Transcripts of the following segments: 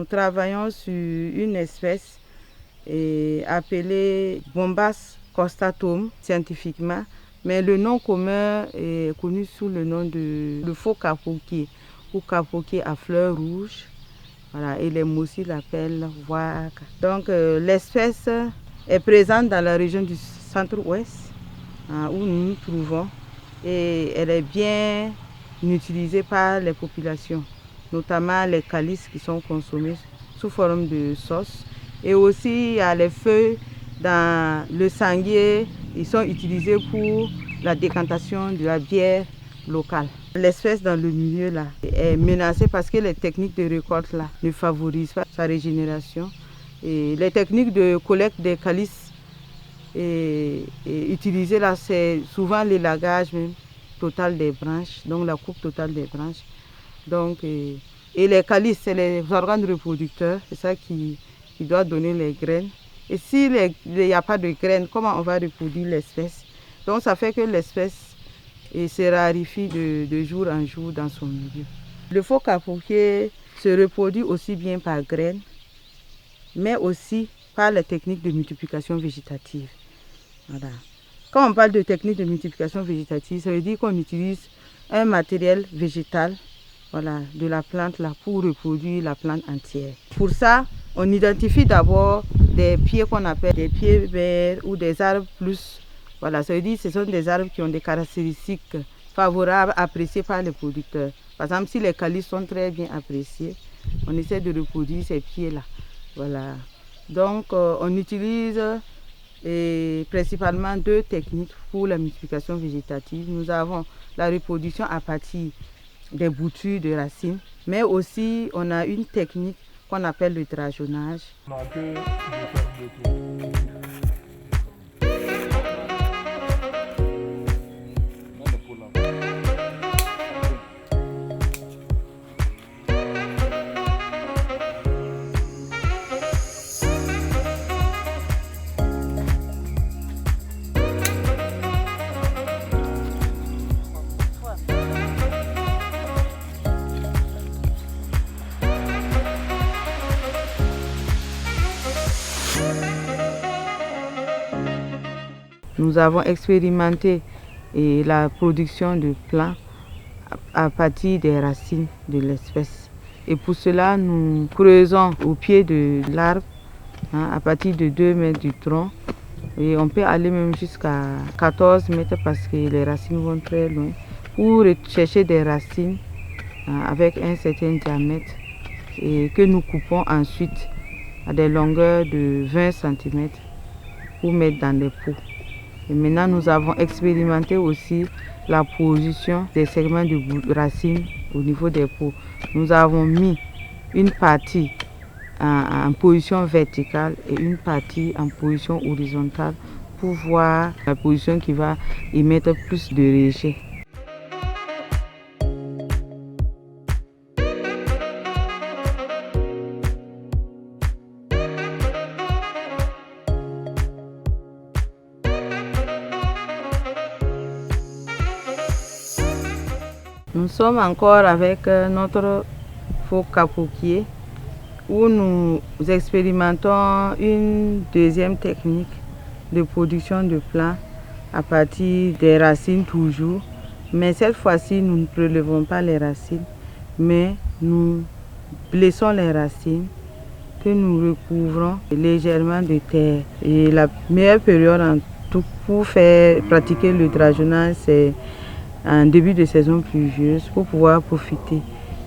travaillons sur une espèce appelée Bombas costatum scientifiquement, mais le nom commun est connu sous le nom de le faux capoquier ou capoquier à fleurs rouges. Voilà, et les moussis l'appellent waka. Donc l'espèce est présente dans la région du centre-ouest où nous nous trouvons et elle est bien utilisée par les populations, notamment les calices qui sont consommés sous forme de sauce. Et aussi il y a les feuilles dans le sanguier, ils sont utilisés pour la décantation de la bière locale. L'espèce dans le milieu là est menacée parce que les techniques de récolte là ne favorisent pas sa régénération. Et les techniques de collecte des calices utilisées là, c'est souvent l'élagage même total des branches, donc la coupe totale des branches. Donc, et les calices, c'est les organes reproducteurs, c'est ça qui doit donner les graines. Et s'il n'y a pas de graines, comment on va reproduire l'espèce? Donc ça fait que l'espèce se raréfie de jour en jour dans son milieu. Le faux capoquier se reproduit aussi bien par graines, mais aussi par les techniques de multiplication végétative. Voilà. Quand on parle de technique de multiplication végétative, ça veut dire qu'on utilise un matériel végétal, voilà, de la plante là, pour reproduire la plante entière. Pour ça, on identifie d'abord des pieds qu'on appelle des pieds verts ou des arbres plus. Voilà, ça veut dire que ce sont des arbres qui ont des caractéristiques favorables, appréciées par les producteurs. Par exemple, si les calices sont très bien appréciés, on essaie de reproduire ces pieds-là. Voilà. Donc, on utilise principalement deux techniques pour la multiplication végétative. Nous avons la reproduction à partir des boutures de racines, mais aussi on a une technique qu'on appelle le drageonnage. Nous avons expérimenté la production de plants à partir des racines de l'espèce. Et pour cela, nous creusons au pied de l'arbre, à partir de 2 mètres du tronc. Et on peut aller même jusqu'à 14 mètres parce que les racines vont très loin. Pour chercher des racines avec un certain diamètre et que nous coupons ensuite à des longueurs de 20 cm pour mettre dans des pots. Et maintenant, nous avons expérimenté aussi la position des segments de racines au niveau des pots. Nous avons mis une partie en position verticale et une partie en position horizontale pour voir la position qui va émettre plus de rejets. Nous sommes encore avec notre faux capoquier où nous expérimentons une deuxième technique de production de plants à partir des racines toujours. Mais cette fois-ci, nous ne prélevons pas les racines, mais nous blessons les racines que nous recouvrons légèrement de terre. Et la meilleure période en tout pour pratiquer le drageonnage, c'est en début de saison pluvieuse pour pouvoir profiter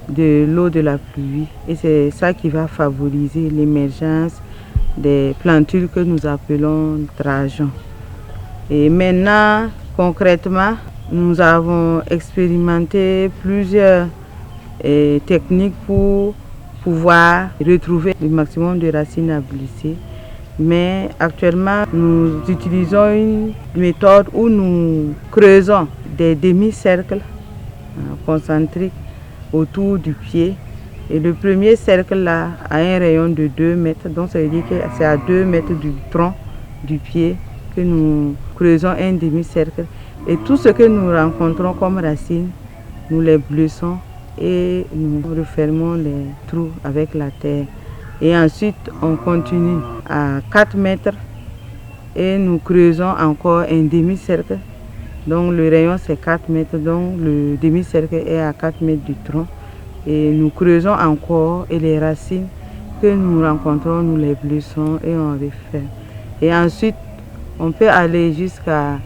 de l'eau de la pluie. Et c'est ça qui va favoriser l'émergence des plantules que nous appelons drageons. Et maintenant, concrètement, nous avons expérimenté plusieurs techniques pour pouvoir retrouver le maximum de racines à blesser. Mais actuellement, nous utilisons une méthode où nous creusons des demi-cercles concentriques autour du pied. Et le premier cercle là a un rayon de 2 mètres, donc ça veut dire que c'est à 2 mètres du tronc du pied que nous creusons un demi-cercle. Et tout ce que nous rencontrons comme racines, nous les blessons et nous refermons les trous avec la terre. Et ensuite, on continue à 4 mètres et nous creusons encore un demi-cercle. Donc le rayon c'est 4 mètres, donc le demi-cercle est à 4 mètres du tronc. Et nous creusons encore et les racines que nous rencontrons, nous les blessons et on refait. Et ensuite, on peut aller jusqu'à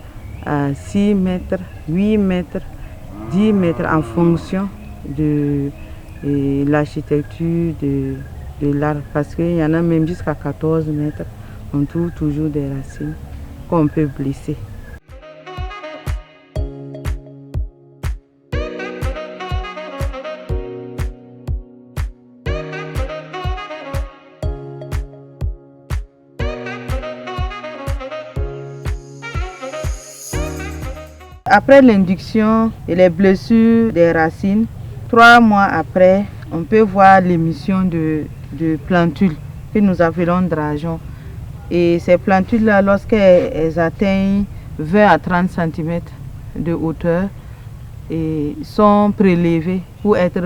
6 mètres, 8 mètres, 10 mètres en fonction de l'architecture de l'arbre. Parce qu'il y en a même jusqu'à 14 mètres. On trouve toujours des racines qu'on peut blesser. Après l'induction et les blessures des racines, 3 mois après, on peut voir l'émission de plantules que nous appelons drageons. Et ces plantules-là, lorsqu'elles atteignent 20 à 30 cm de hauteur, sont prélevées pour être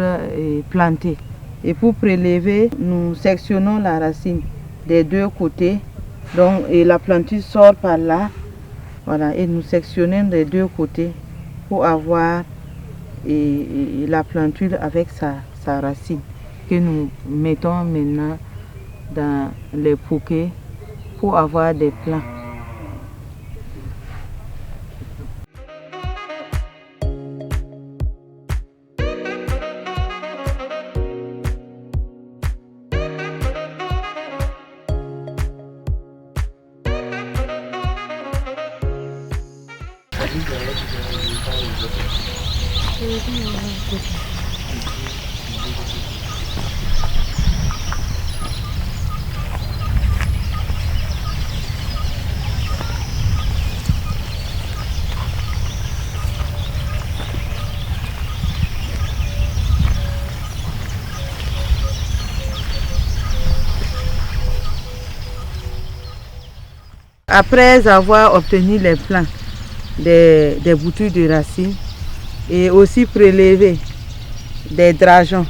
plantées. Et pour prélever, nous sectionnons la racine des deux côtés. Donc, et la plantule sort par là. Voilà, et nous sectionnons des deux côtés pour avoir la plantule avec sa racine que nous mettons maintenant dans les poquets pour avoir des plants. Après avoir obtenu les plants des boutures de racines et aussi prélever des drageons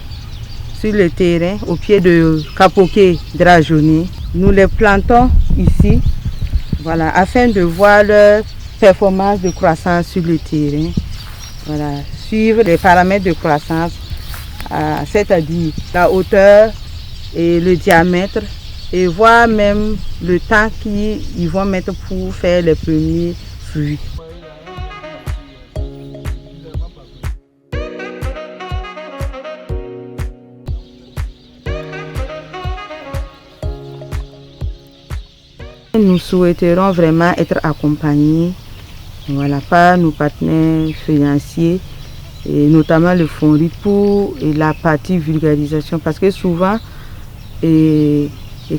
sur le terrain au pied de capoquets drageonnés, nous les plantons ici, voilà, afin de voir leur performance de croissance sur le terrain. Voilà, suivre les paramètres de croissance, c'est-à-dire la hauteur et le diamètre, et voir même le temps qu'ils vont mettre pour faire les premiers fruits. Nous souhaiterons vraiment être accompagnés, voilà, par nos partenaires financiers, et notamment le Fonds RID pour la partie vulgarisation, parce que souvent, et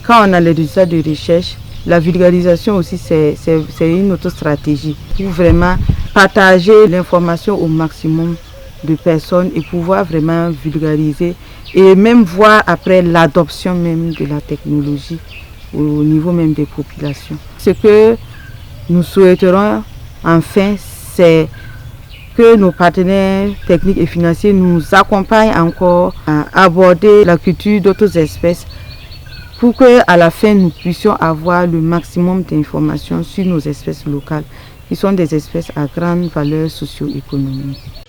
quand on a les résultats de recherche, la vulgarisation aussi c'est une autre stratégie pour vraiment partager l'information au maximum de personnes et pouvoir vraiment vulgariser et même voir après l'adoption même de la technologie au niveau même des populations. Ce que nous souhaiterons enfin, c'est que nos partenaires techniques et financiers nous accompagnent encore à aborder la culture d'autres espèces pour qu'à la fin nous puissions avoir le maximum d'informations sur nos espèces locales qui sont des espèces à grande valeur socio-économique.